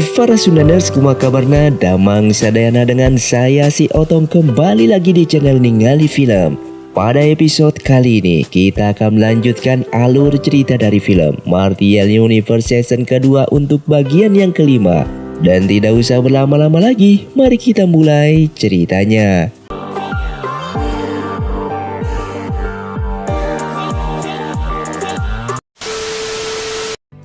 Hai para Sundaners, kumaha kabarna? Damang sadayana dengan saya si Otong kembali lagi di channel Ningali Film. Pada episode kali ini kita akan melanjutkan alur cerita dari film Martial Universe season kedua untuk bagian yang kelima. Dan tidak usah berlama-lama lagi, mari kita mulai ceritanya.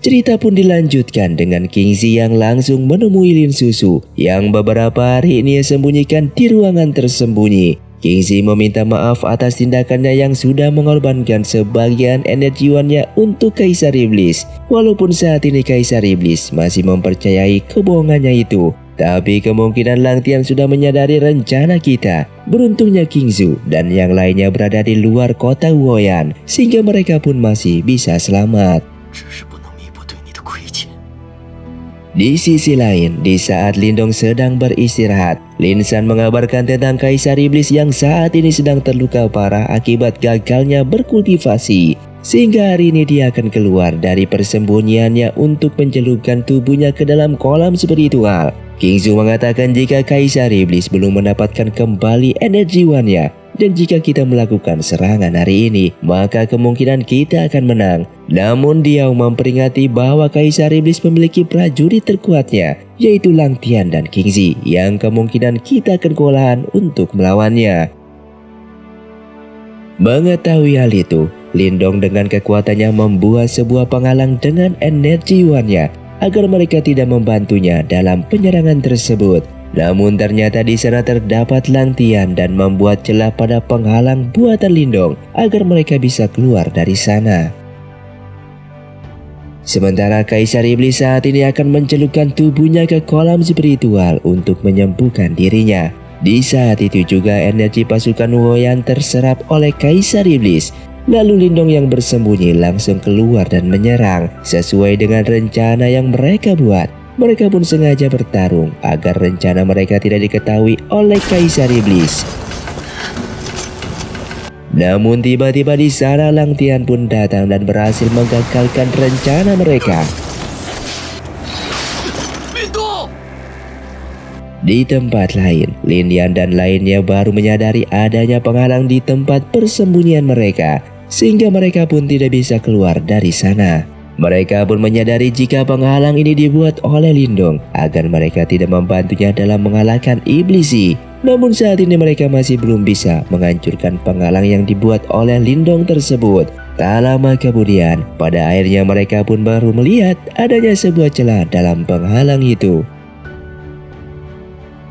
Cerita pun dilanjutkan dengan Kingzi yang langsung menemui Lin Susu yang beberapa hari ini sembunyikan di ruangan tersembunyi. Kingzi meminta maaf atas tindakannya yang sudah mengorbankan sebagian energi Yuannya untuk Kaisar Iblis. Walaupun saat ini Kaisar Iblis masih mempercayai kebohongannya itu, tapi kemungkinan Lang Tian sudah menyadari rencana kita. Beruntungnya Kingzu dan yang lainnya berada di luar kota Huoyan, sehingga mereka pun masih bisa selamat. Di sisi lain, di saat Lindong sedang beristirahat, Lin San mengabarkan tentang Kaisar Iblis yang saat ini sedang terluka parah akibat gagalnya berkultivasi. Sehingga hari ini dia akan keluar dari persembunyiannya untuk mencelupkan tubuhnya ke dalam kolam spiritual. Kingzu mengatakan jika Kaisar Iblis belum mendapatkan kembali energi Yuannya, dan jika kita melakukan serangan hari ini, maka kemungkinan kita akan menang. Namun dia memperingati bahwa Kaisar Iblis memiliki prajurit terkuatnya, yaitu Lang Tian dan Kingzi, yang kemungkinan kita akan kewalahan untuk melawannya. Mengetahui hal itu, Lindong dengan kekuatannya membuat sebuah penghalang dengan energi Yuannya agar mereka tidak membantunya dalam penyerangan tersebut. Namun ternyata di sana terdapat Lang Tian dan membuat celah pada penghalang buatan Lindong agar mereka bisa keluar dari sana. Sementara Kaisar Iblis saat ini akan mencelupkan tubuhnya ke kolam spiritual untuk menyembuhkan dirinya. Di saat itu juga energi pasukan Huoyan terserap oleh Kaisar Iblis. Lalu Lindong yang bersembunyi langsung keluar dan menyerang sesuai dengan rencana yang mereka buat. Mereka pun sengaja bertarung agar rencana mereka tidak diketahui oleh Kaisar Iblis. Namun tiba-tiba di sana Lang Tian pun datang dan berhasil menggagalkan rencana mereka. Di tempat lain, Lin Yan dan lainnya baru menyadari adanya penghalang di tempat persembunyian mereka, sehingga mereka pun tidak bisa keluar dari sana. Mereka pun menyadari jika penghalang ini dibuat oleh Lindong agar mereka tidak membantunya dalam mengalahkan Iblis. Namun saat ini mereka masih belum bisa menghancurkan penghalang yang dibuat oleh Lindong tersebut. Tak lama kemudian, pada akhirnya mereka pun baru melihat adanya sebuah celah dalam penghalang itu.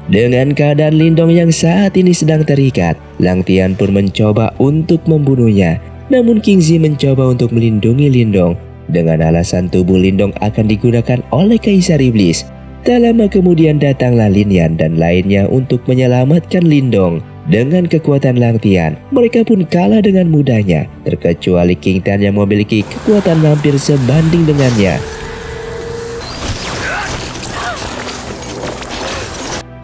Dengan keadaan Lindong yang saat ini sedang terikat, Lang Tian pun mencoba untuk membunuhnya. Namun Kingzi mencoba untuk melindungi Lindong dengan alasan tubuh Lindong akan digunakan oleh Kaisar Iblis. Tak lama kemudian datanglah Lin Yan dan lainnya untuk menyelamatkan Lindong. Dengan kekuatan Lang Tian, mereka pun kalah dengan mudahnya, terkecuali King Tan yang memiliki kekuatan hampir sebanding dengannya.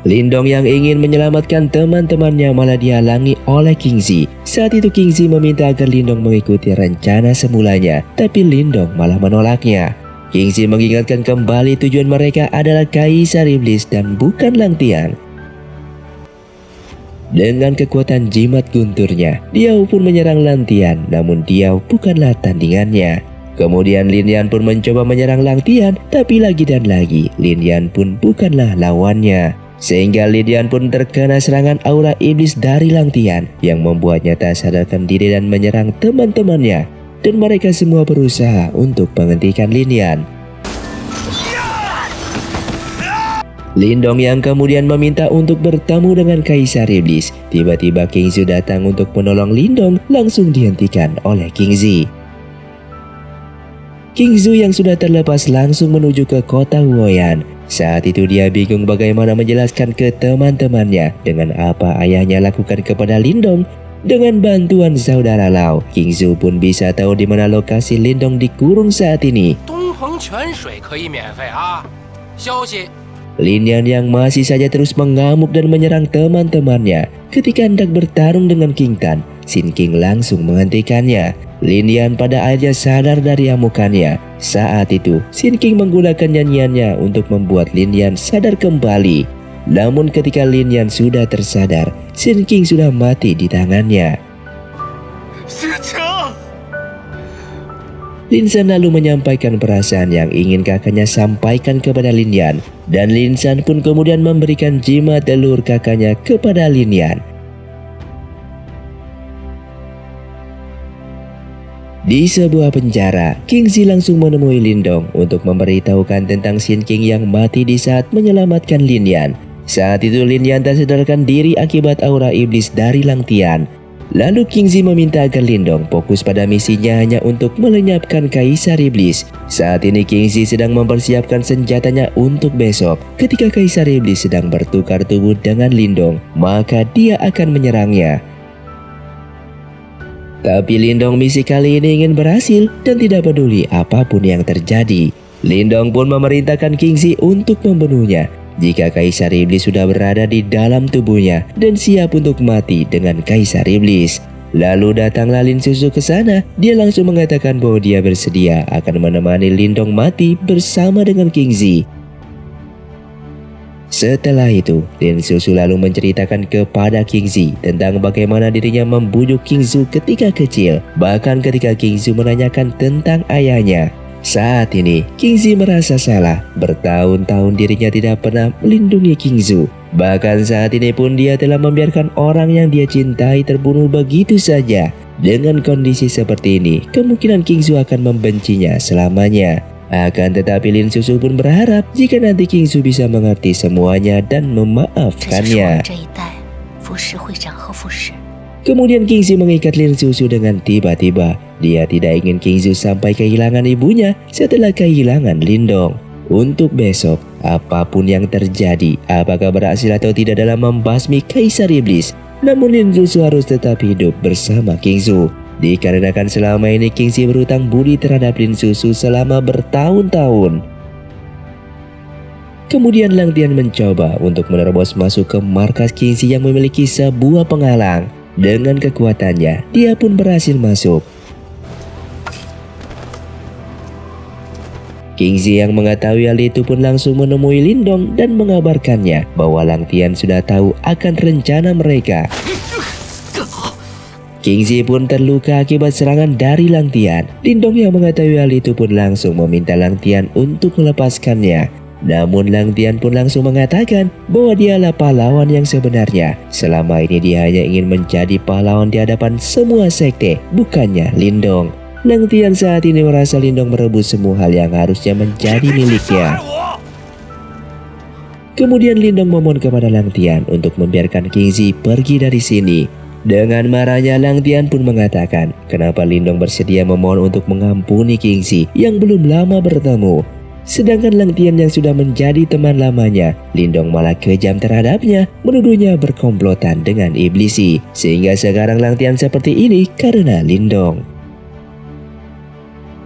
Lindong yang ingin menyelamatkan teman-temannya malah dihalangi oleh Kingzi. Saat itu Kingzi meminta agar Lindong mengikuti rencana semulanya, tapi Lindong malah menolaknya. Kingzi mengingatkan kembali tujuan mereka adalah Kaisar Iblis dan bukan Lang Tian. Dengan kekuatan jimat gunturnya, Diao pun menyerang Lang Tian, namun Diao bukanlah tandingannya. Kemudian Lin Yan pun mencoba menyerang Lang Tian, tapi lagi dan lagi Lin Yan pun bukanlah lawannya. Sehingga Lin Yan pun terkena serangan aura iblis dari Lang Tian yang membuatnya tak sadarkan diri dan menyerang teman-temannya. Dan mereka semua berusaha untuk menghentikan Lin Yan. Lindong yang kemudian meminta untuk bertemu dengan Kaisar Iblis. Tiba-tiba Kingzi datang untuk menolong Lindong, langsung dihentikan oleh Kingzi. Kingzu yang sudah terlepas langsung menuju ke kota Huoyan. Saat itu dia bingung bagaimana menjelaskan ke teman-temannya dengan apa ayahnya lakukan kepada Lindong. Dengan bantuan saudara Lau, Kingzu pun bisa tahu di mana lokasi Lindong dikurung saat ini. Lin Yan yang masih saja terus mengamuk dan menyerang teman-temannya ketika hendak bertarung dengan King Tan. Sin King langsung menghentikannya. Lin Yan pada akhirnya sadar dari amukannya. Saat itu, Sin King menggunakan nyanyiannya untuk membuat Lin Yan sadar kembali. Namun ketika Lin Yan sudah tersadar, Sin King sudah mati di tangannya. Lin San lalu menyampaikan perasaan yang ingin kakaknya sampaikan kepada Lin Yan, dan Lin San pun kemudian memberikan jimat telur kakaknya kepada Lin Yan. Di sebuah penjara, King Zi langsung menemui Lin Dong untuk memberitahukan tentang Sin King yang mati di saat menyelamatkan Lin Yan. Saat itu Lin Yan tak sadarkan diri akibat aura iblis dari Lang Tian. Lalu King Zi meminta agar Lin Dong fokus pada misinya hanya untuk melenyapkan Kaisar Iblis. Saat ini King Zi sedang mempersiapkan senjatanya untuk besok. Ketika Kaisar Iblis sedang bertukar tubuh dengan Lin Dong, maka dia akan menyerangnya. Tapi Lin Dong misi kali ini ingin berhasil dan tidak peduli apapun yang terjadi. Lin Dong pun memerintahkan King Zi untuk membunuhnya jika Kaisar Iblis sudah berada di dalam tubuhnya dan siap untuk mati dengan Kaisar Iblis. Lalu datanglah Lin Susu ke sana. Dia langsung mengatakan bahwa dia bersedia akan menemani Lin Dong mati bersama dengan King Zi. Setelah itu, Lin Susu lalu menceritakan kepada King Zi tentang bagaimana dirinya membujuk King Zu ketika kecil, bahkan ketika King Zu menanyakan tentang ayahnya. Saat ini, King Zi merasa salah. Bertahun-tahun dirinya tidak pernah melindungi King Zu. Bahkan saat ini pun dia telah membiarkan orang yang dia cintai terbunuh begitu saja. Dengan kondisi seperti ini, kemungkinan King Zu akan membencinya selamanya. Akan tetapi Lin Susu pun berharap jika nanti King Zu bisa mengerti semuanya dan memaafkannya. Kemudian King Zi mengikat Lin Susu dengan tiba-tiba. Dia tidak ingin King Zu sampai kehilangan ibunya setelah kehilangan Lin Dong. Untuk besok, apapun yang terjadi, apakah berhasil atau tidak dalam membasmi Kaisar Iblis, namun Lin Susu harus tetap hidup bersama King Zu. Dikarenakan selama ini King Zi berhutang budi terhadap Lin Susu selama bertahun-tahun. Kemudian Lang Tian mencoba untuk menerobos masuk ke markas King Zi yang memiliki sebuah penghalang. Dengan kekuatannya, dia pun berhasil masuk. King Zi yang mengetahui hal itu pun langsung menemui Lin Dong dan mengabarkannya bahwa Lang Tian sudah tahu akan rencana mereka. King Zi pun terluka akibat serangan dari Lang Tian. Lin Dong yang mengetahui hal itu pun langsung meminta Lang Tian untuk melepaskannya. Namun Lang Tian pun langsung mengatakan bahwa dialah pahlawan yang sebenarnya. Selama ini dia hanya ingin menjadi pahlawan di hadapan semua sekte, bukannya Lin Dong. Lang Tian saat ini merasa Lin Dong merebut semua hal yang harusnya menjadi miliknya. Kemudian Lin Dong memohon kepada Lang Tian untuk membiarkan King Zi pergi dari sini. Dengan marahnya Lang Tian pun mengatakan kenapa Lin Dong bersedia memohon untuk mengampuni King Zi yang belum lama bertemu. Sedangkan Lang Tian yang sudah menjadi teman lamanya, Lin Dong malah kejam terhadapnya, menuduhnya berkomplotan dengan iblisi. Sehingga sekarang Lang Tian seperti ini karena Lin Dong.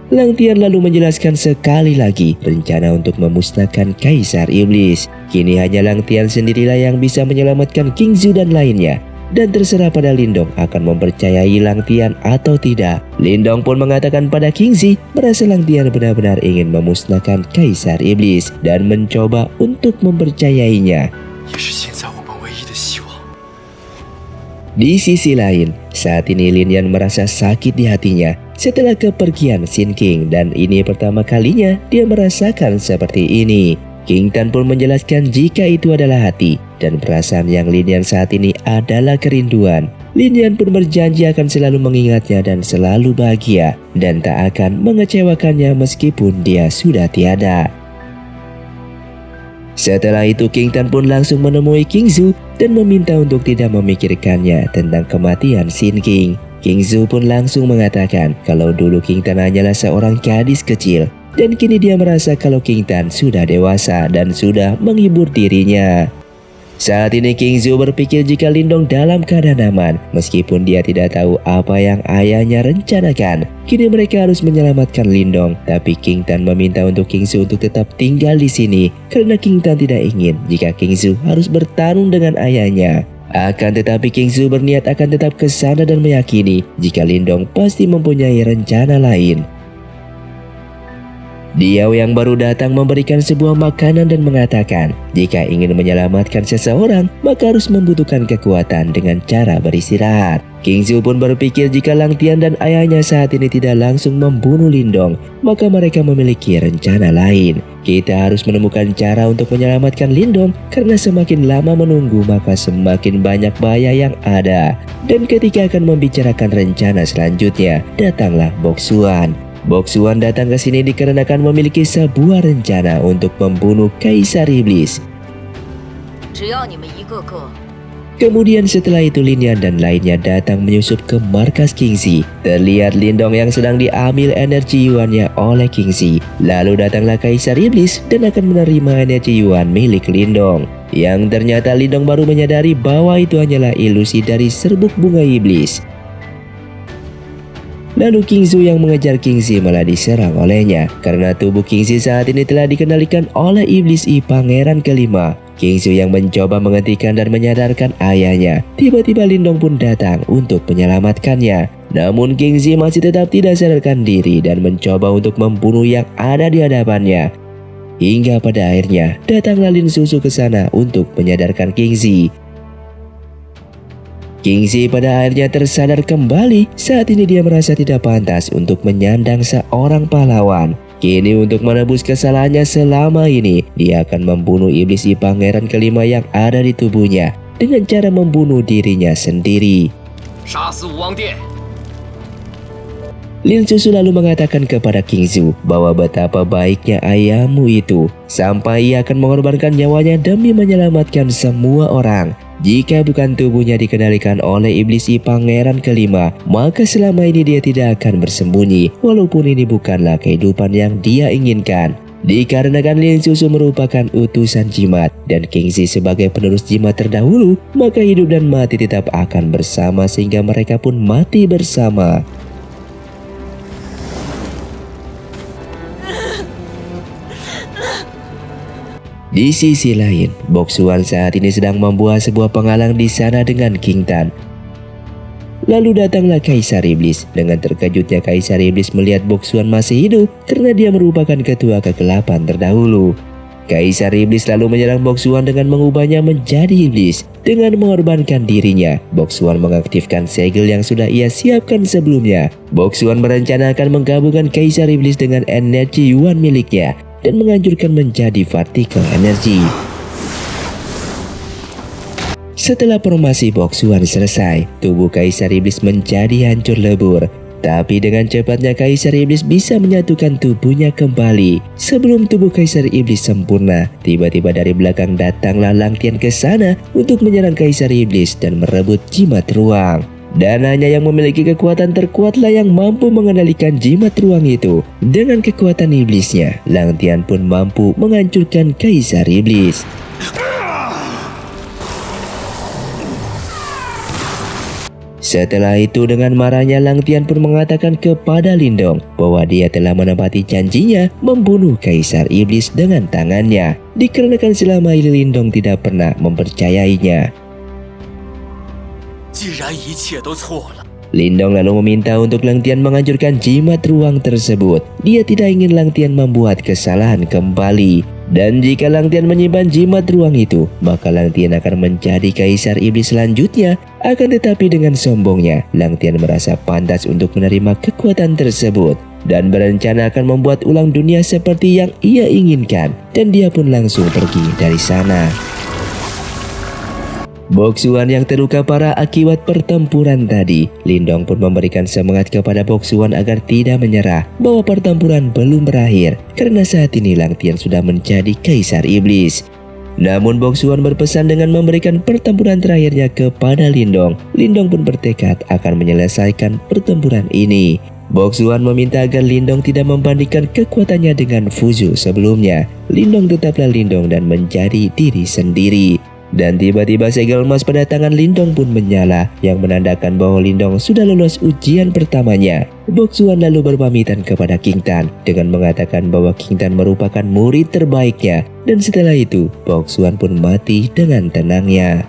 Lang Tian lalu menjelaskan sekali lagi rencana untuk memusnahkan Kaisar Iblis. Kini hanya Lang Tian sendirilah yang bisa menyelamatkan King Zu dan lainnya. Dan terserah pada Lin Dong akan mempercayai Lang Tian atau tidak. Lin Dong pun mengatakan pada King Zi merasa Lang Tian benar-benar ingin memusnahkan Kaisar Iblis dan mencoba untuk mempercayainya. Di sisi lain, saat ini Lin Yan merasa sakit di hatinya setelah kepergian Sin King, dan ini pertama kalinya dia merasakan seperti ini. King Tan pun menjelaskan jika itu adalah hati dan perasaan yang Lin Yan saat ini adalah kerinduan. Lin Yan pun berjanji akan selalu mengingatnya dan selalu bahagia dan tak akan mengecewakannya meskipun dia sudah tiada. Setelah itu King Tan pun langsung menemui King Zu dan meminta untuk tidak memikirkannya tentang kematian Sin King. King Zu pun langsung mengatakan kalau dulu King Tan hanyalah seorang gadis kecil. Dan kini dia merasa kalau King Tan sudah dewasa dan sudah menghibur dirinya. Saat ini King Zu berpikir jika Lin Dong dalam keadaan aman, meskipun dia tidak tahu apa yang ayahnya rencanakan. Kini mereka harus menyelamatkan Lin Dong, tapi King Tan meminta untuk King Zu untuk tetap tinggal di sini karena King Tan tidak ingin jika King Zu harus bertarung dengan ayahnya. Akan tetapi King Su berniat akan tetap ke sana dan meyakini jika Lindong pasti mempunyai rencana lain. Dia yang baru datang memberikan sebuah makanan dan mengatakan jika ingin menyelamatkan seseorang maka harus membutuhkan kekuatan dengan cara beristirahat. King Su pun berpikir jika Lang Tian dan ayahnya saat ini tidak langsung membunuh Lindong, maka mereka memiliki rencana lain. Kita harus menemukan cara untuk menyelamatkan Lindong karena semakin lama menunggu maka semakin banyak bahaya yang ada. Dan ketika akan membicarakan rencana selanjutnya, datanglah Boksuan. Boksuan datang ke sini dikarenakan memiliki sebuah rencana untuk membunuh Kaisar Iblis. Kemudian setelah itu Lin Yan dan lainnya datang menyusup ke markas King Xi. Terlihat Lindong yang sedang diambil energi Yuannya oleh King Xi. Lalu datanglah Kaisar Iblis dan akan menerima energi Yuan milik Lindong. Yang ternyata Lindong baru menyadari bahwa itu hanyalah ilusi dari serbuk bunga iblis. Lalu King Su yang mengejar King Xi malah diserang olehnya karena tubuh King Xi saat ini telah dikendalikan oleh iblis pangeran kelima. King Su yang mencoba menghentikan dan menyadarkan ayahnya. Tiba-tiba Lindong pun datang untuk menyelamatkannya. Namun King Xi masih tetap tidak sadarkan diri dan mencoba untuk membunuh yang ada di hadapannya. Hingga pada akhirnya datanglah Lin Susu ke sana untuk menyadarkan King Xi. King Xi pada akhirnya tersadar kembali. Saat ini dia merasa tidak pantas untuk menyandang seorang pahlawan. Kini untuk menebus kesalahannya selama ini, dia akan membunuh iblis pangeran kelima yang ada di tubuhnya dengan cara membunuh dirinya sendiri. Lin Susu lalu mengatakan kepada King Su bahwa betapa baiknya ayahmu itu sampai ia akan mengorbankan nyawanya demi menyelamatkan semua orang. Jika bukan tubuhnya dikendalikan oleh iblis pangeran kelima, maka selama ini dia tidak akan bersembunyi walaupun ini bukanlah kehidupan yang dia inginkan. Dikarenakan Lin Susu merupakan utusan jimat dan King Xi sebagai penerus jimat terdahulu, maka hidup dan mati tetap akan bersama sehingga mereka pun mati bersama. Di sisi lain, Boksuan saat ini sedang membuat sebuah penghalang di sana dengan King Tan. Lalu datanglah Kaisar Iblis. Dengan terkejutnya Kaisar Iblis melihat Boksuan masih hidup karena dia merupakan ketua kegelapan terdahulu. Kaisar Iblis lalu menyerang Boksuan dengan mengubahnya menjadi iblis. Dengan mengorbankan dirinya, Boksuan mengaktifkan segel yang sudah ia siapkan sebelumnya. Boksuan berencana akan menggabungkan Kaisar Iblis dengan energi Yuan miliknya dan menghancurkan menjadi partikel energi. Setelah formasi Boksuan selesai, tubuh Kaisar Iblis menjadi hancur lebur. Tapi dengan cepatnya Kaisar Iblis bisa menyatukan tubuhnya kembali. Sebelum tubuh Kaisar Iblis sempurna, tiba-tiba dari belakang datanglah Lang Tian ke sana untuk menyerang Kaisar Iblis dan merebut jimat ruang. Dan hanya yang memiliki kekuatan terkuatlah yang mampu mengendalikan jimat ruang itu. Dengan kekuatan iblisnya, Lang Tian pun mampu menghancurkan Kaisar Iblis. Setelah itu dengan marahnya Lang Tian pun mengatakan kepada Lindong bahwa dia telah menepati janjinya membunuh Kaisar Iblis dengan tangannya. Dikarenakan selama ini Lindong tidak pernah mempercayainya. Lindong lalu meminta untuk Lang Tian menghancurkan jimat ruang tersebut. Dia tidak ingin Lang Tian membuat kesalahan kembali. Dan jika Lang Tian menyimpan jimat ruang itu, maka Lang Tian akan menjadi Kaisar Iblis selanjutnya. Akan tetapi dengan sombongnya, Lang Tian merasa pantas untuk menerima kekuatan tersebut dan berencana akan membuat ulang dunia seperti yang ia inginkan. Dan dia pun langsung pergi dari sana. Boksuan yang terluka parah akibat pertempuran tadi. Lindong pun memberikan semangat kepada Boksuan agar tidak menyerah bahwa pertempuran belum berakhir karena saat ini Lang Tian sudah menjadi Kaisar Iblis. Namun Boksuan berpesan dengan memberikan pertempuran terakhirnya kepada Lindong. Lindong pun bertekad akan menyelesaikan pertempuran ini. Boksuan meminta agar Lindong tidak membandingkan kekuatannya dengan Fuzu sebelumnya. Lindong tetaplah Lindong dan menjadi diri sendiri. Dan tiba-tiba segel emas pada tangan Lindong pun menyala yang menandakan bahwa Lindong sudah lulus ujian pertamanya. Boksuan lalu berpamitan kepada King Tan dengan mengatakan bahwa King Tan merupakan murid terbaiknya. Dan setelah itu Boksuan pun mati dengan tenangnya.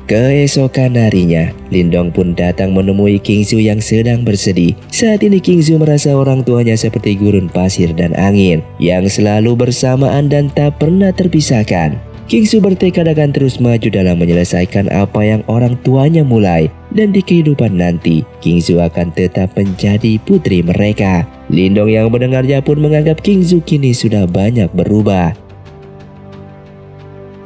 Keesokan harinya, Lindong pun datang menemui Kingsu yang sedang bersedih. Saat ini Kingsu merasa orang tuanya seperti gurun pasir dan angin yang selalu bersamaan dan tak pernah terpisahkan. Kingsu bertekad akan terus maju dalam menyelesaikan apa yang orang tuanya mulai, dan di kehidupan nanti Kingsu akan tetap menjadi putri mereka. Lindong yang mendengarnya pun menganggap Kingsu kini sudah banyak berubah.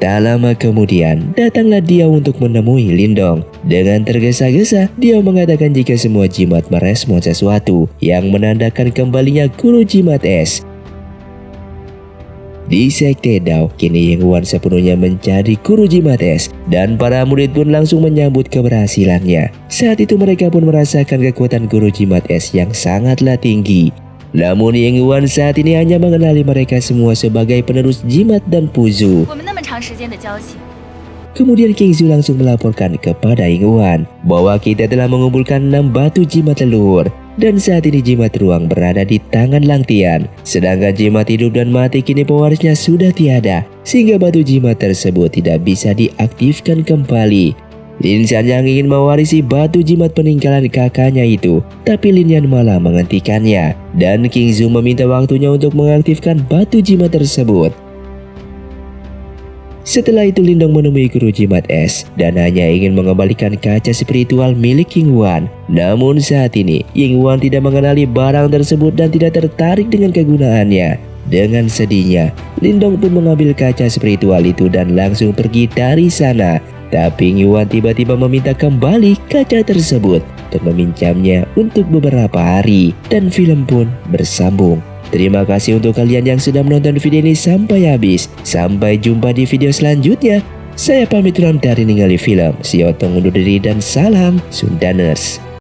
Tak lama kemudian, datanglah dia untuk menemui Lindong. Dengan tergesa-gesa, dia mengatakan jika semua jimat merespon sesuatu yang menandakan kembalinya guru jimat es. Di Sekte Dao, kini Yinghuan sepenuhnya menjadi guru jimat es, dan para murid pun langsung menyambut keberhasilannya. Saat itu mereka pun merasakan kekuatan guru jimat es yang sangatlah tinggi. Namun Yinghuan saat ini hanya mengenali mereka semua sebagai penerus jimat dan puzu. Kemudian Kingsu langsung melaporkan kepada Yinghuan bahwa kita telah mengumpulkan 6 batu jimat leluhur, dan saat ini jimat ruang berada di tangan Lang Tian. Sedangkan jimat hidup dan mati kini pewarisnya sudah tiada, sehingga batu jimat tersebut tidak bisa diaktifkan kembali. Lin Xian yang ingin mewarisi batu jimat peninggalan kakaknya itu, tapi Lin Yan malah menghentikannya, dan Kingsu meminta waktunya untuk mengaktifkan batu jimat tersebut. Setelah itu Lindong menemui guru jimat es dan hanya ingin mengembalikan kaca spiritual milik Yinghuan. Namun saat ini Yinghuan tidak mengenali barang tersebut dan tidak tertarik dengan kegunaannya. Dengan sedihnya, Lindong pun mengambil kaca spiritual itu dan langsung pergi dari sana. Tapi Yinghuan tiba-tiba meminta kembali kaca tersebut dan meminjamnya untuk beberapa hari, dan film pun bersambung. Terima kasih untuk kalian yang sudah menonton video ini sampai habis. Sampai jumpa di video selanjutnya. Saya pamit dari Ningali Film. See you, undur diri dan salam Sundaners.